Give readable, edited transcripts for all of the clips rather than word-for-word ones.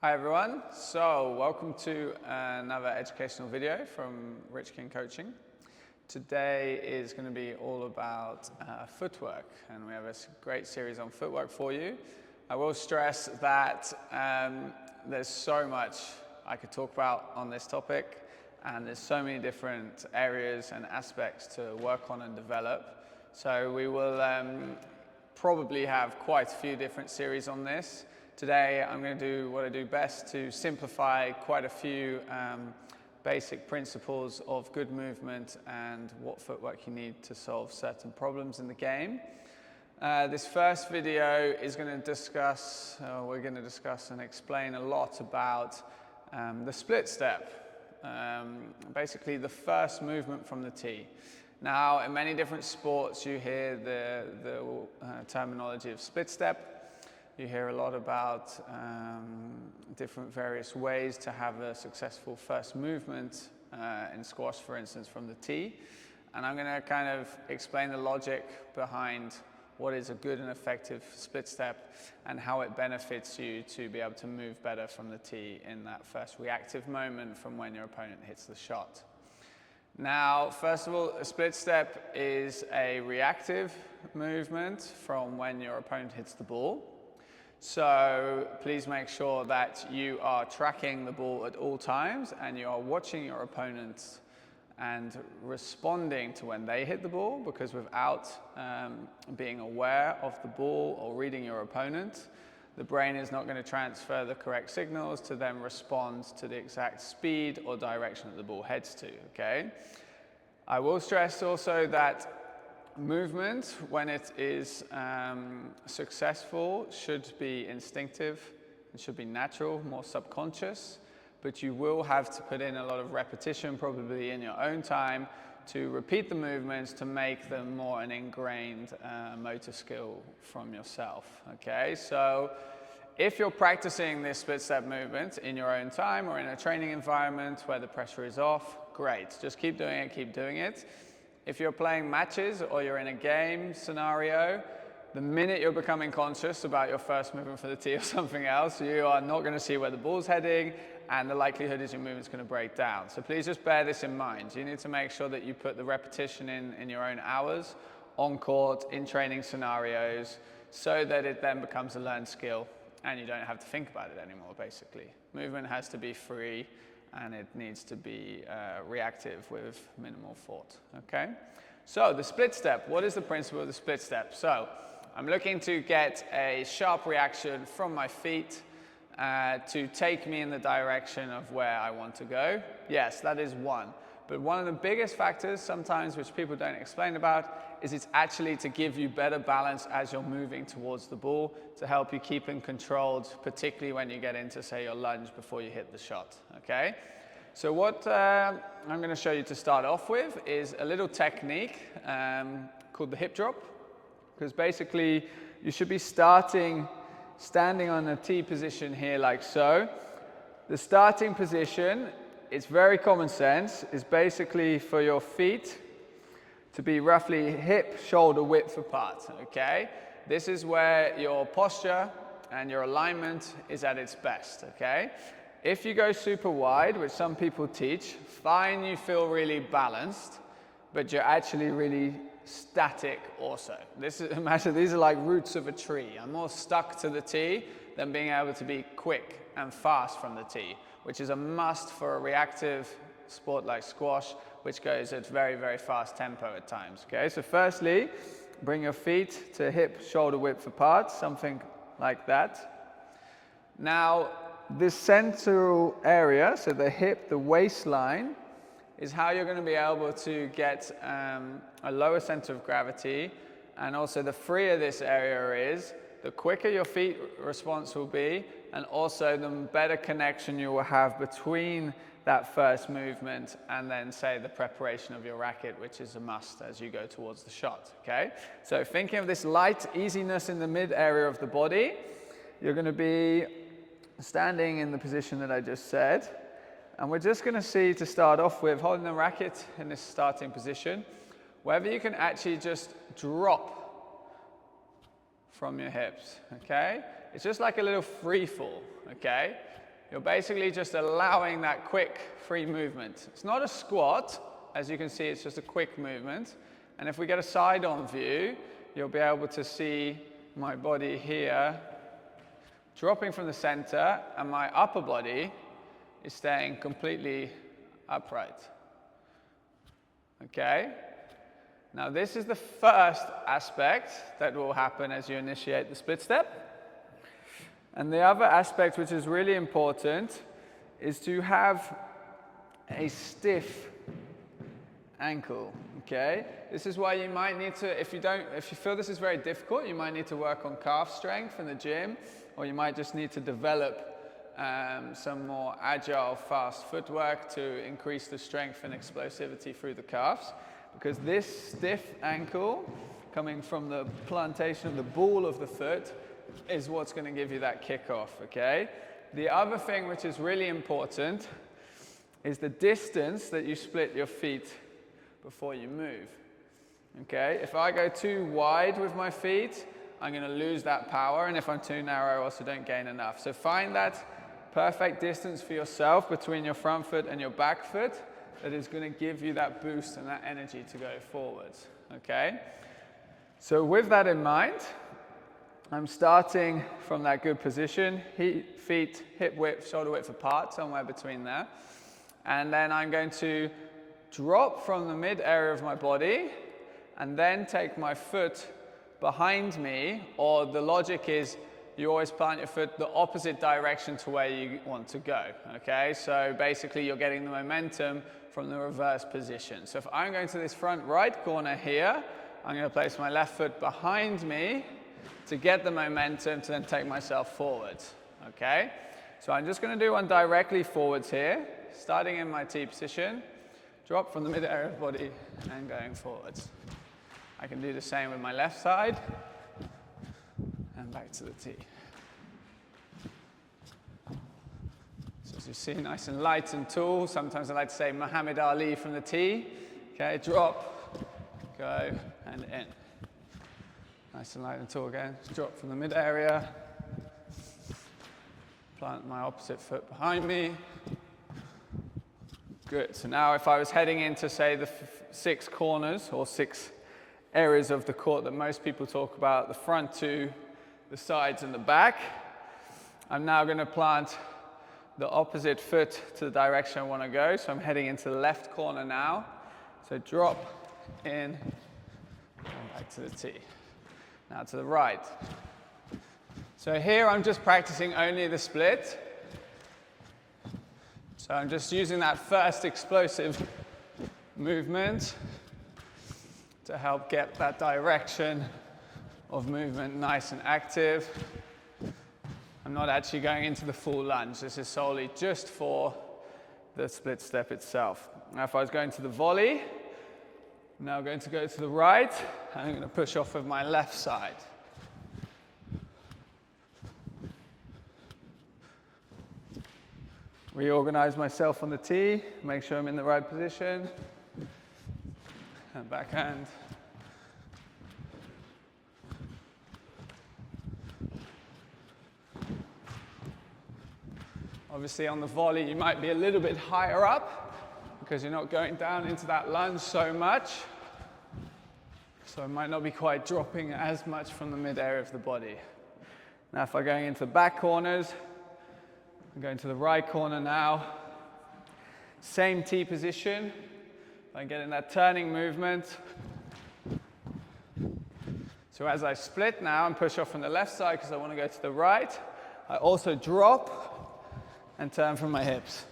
Hi everyone, so welcome to another educational video from Rich King Coaching. Today is going to be all about footwork, and we have a great series on footwork for you. I will stress that there's so much I could talk about on this topic, and there's so many different areas and aspects to work on and develop. So we will probably have quite a few different series on this. Today I'm going to do what I do best to simplify quite a few basic principles of good movement and what footwork you need to solve certain problems in the game. This first video is going to discuss, we're going to discuss and explain a lot about the split step, basically the first movement from the tee. Now, in many different sports you hear the terminology of split step. You hear a lot about different various ways to have a successful first movement in squash, for instance, from the tee. And I'm going to kind of explain the logic behind what is a good and effective split step and how it benefits you to be able to move better from the tee in that first reactive moment from when your opponent hits the shot. Now, first of all, a split step is a reactive movement from when your opponent hits the ball. So please make sure that you are tracking the ball at all times and you are watching your opponents and responding to when they hit the ball, because without being aware of the ball or reading your opponent, the brain is not going to transfer the correct signals to then respond to the exact speed or direction that the ball heads to, okay? I will stress also that movement, when it is successful, should be instinctive, it should be natural, more subconscious, but you will have to put in a lot of repetition, probably in your own time, to repeat the movements to make them more an ingrained motor skill from yourself, okay? So if you're practicing this split step movement in your own time or in a training environment where the pressure is off, great, just keep doing it, keep doing it. If you're playing matches or you're in a game scenario, the minute you're becoming conscious about your first movement for the tee or something else, you are not going to see where the ball's heading, and the likelihood is your movement's going to break down. So please just bear this in mind. You need to make sure that you put the repetition in your own hours, on court, in training scenarios, so that it then becomes a learned skill and you don't have to think about it anymore, basically. Movement has to be free, and it needs to be reactive with minimal thought, okay? So the split step, what is the principle of the split step? So I'm looking to get a sharp reaction from my feet to take me in the direction of where I want to go. Yes, that is one. But one of the biggest factors sometimes which people don't explain about is it's actually to give you better balance as you're moving towards the ball, to help you keep it controlled, particularly when you get into, say, your lunge before you hit the shot, okay? So what I'm going to show you to start off with is a little technique called the hip drop, because basically you should be standing on a T position here like so. The starting position, it's very common sense, is basically for your feet to be roughly hip shoulder width apart, okay? This is where your posture and your alignment is at its best, okay? If you go super wide, which some people teach, fine, you feel really balanced, but you're actually really static also. Imagine these are like roots of a tree. I'm more stuck to the tee than being able to be quick and fast from the tee, which is a must for a reactive sport like squash, which goes at very, very fast tempo at times, okay? So firstly, bring your feet to hip shoulder width apart, something like that. Now, this central area, so the hip, the waistline, is how you're going to be able to get a lower center of gravity, and also the freer this area is, the quicker your feet response will be, and also the better connection you will have between that first movement and then, say, the preparation of your racket, which is a must as you go towards the shot, okay? So thinking of this light easiness in the mid area of the body, you're going to be standing in the position that I just said, and we're just going to see, to start off with, holding the racket in this starting position, whether you can actually just drop from your hips, okay? It's just like a little free fall, okay? you're basically just allowing that quick free movement. It's not a squat. As you can see, it's just a quick movement. And if we get a side-on view, you'll be able to see my body here dropping from the center, and my upper body is staying completely upright. Okay? Now this is the first aspect that will happen as you initiate the split step. And the other aspect, which is really important, is to have a stiff ankle. Okay? This is why you might need to, if you feel this is very difficult, you might need to work on calf strength in the gym, or you might just need to develop some more agile, fast footwork to increase the strength and explosivity through the calves. Because this stiff ankle coming from the plantation of the ball of the foot is what's going to give you that kickoff, okay? The other thing which is really important is the distance that you split your feet before you move, okay? If I go too wide with my feet, I'm going to lose that power, and if I'm too narrow, I also don't gain enough. So find that perfect distance for yourself between your front foot and your back foot that is going to give you that boost and that energy to go forwards, okay? So with that in mind, I'm starting from that good position, feet hip width, shoulder width apart, somewhere between there. And then I'm going to drop from the mid area of my body and then take my foot behind me, or the logic is you always plant your foot the opposite direction to where you want to go, okay? So basically you're getting the momentum from the reverse position. So if I'm going to this front right corner here, I'm going to place my left foot behind me to get the momentum to then take myself forwards, okay? So I'm just going to do one directly forwards here, starting in my T position, drop from the mid area of the body and going forwards. I can do the same with my left side and back to the T. So as you see, nice and light and tall. Sometimes I like to say Muhammad Ali from the T. Okay, drop, go, and in. Nice and light and tall again. Drop from the mid area. Plant my opposite foot behind me. Good. So now if I was heading into, say, the 6 corners or 6 areas of the court that most people talk about, the front 2, the sides and the back, I'm now going to plant the opposite foot to the direction I want to go. So I'm heading into the left corner now. So drop in and back to the T. Now to the right. So here I'm just practicing only the split. So I'm just using that first explosive movement to help get that direction of movement nice and active. I'm not actually going into the full lunge. This is solely just for the split step itself. Now if I was going to the volley, I'm now going to go to the right, and I'm going to push off with my left side. Reorganize myself on the tee, make sure I'm in the right position, and backhand. Obviously on the volley you might be a little bit higher up because you're not going down into that lunge so much. So it might not be quite dropping as much from the mid area of the body. Now if I'm going into the back corners, I'm going to the right corner now. Same T position. I'm getting that turning movement. So as I split now and push off from the left side because I want to go to the right, I also drop and turn from my hips.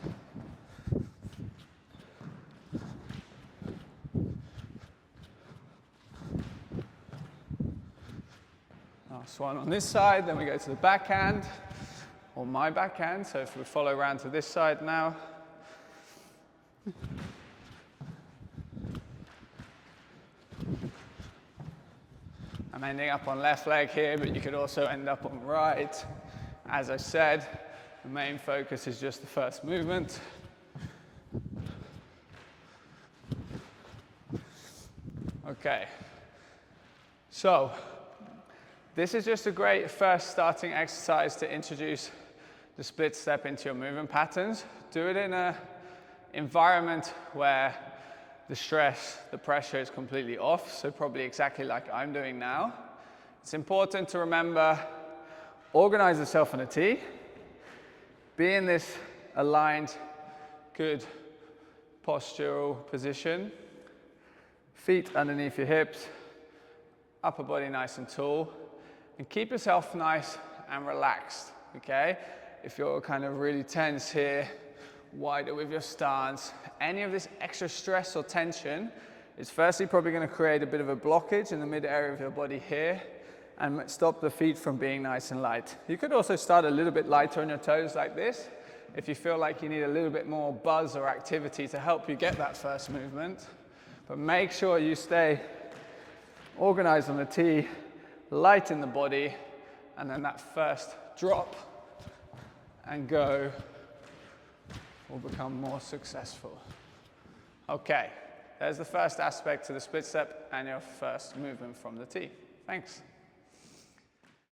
Last one on this side, then we go to the backhand, or my backhand. So if we follow around to this side now. I'm ending up on left leg here, but you could also end up on right. As I said, the main focus is just the first movement. Okay, so this is just a great first starting exercise to introduce the split step into your movement patterns. Do it in an environment where the stress, the pressure is completely off, so probably exactly like I'm doing now. It's important to remember, organize yourself on a T, be in this aligned, good postural position, feet underneath your hips, upper body nice and tall, and keep yourself nice and relaxed, okay? If you're kind of really tense here, wider with your stance, any of this extra stress or tension is firstly probably going to create a bit of a blockage in the mid area of your body here and stop the feet from being nice and light. You could also start a little bit lighter on your toes like this if you feel like you need a little bit more buzz or activity to help you get that first movement. But make sure you stay organized on the T, light in the body, and then that first drop and go will become more successful. Okay, there's the first aspect to the split step and your first movement from the T. Thanks.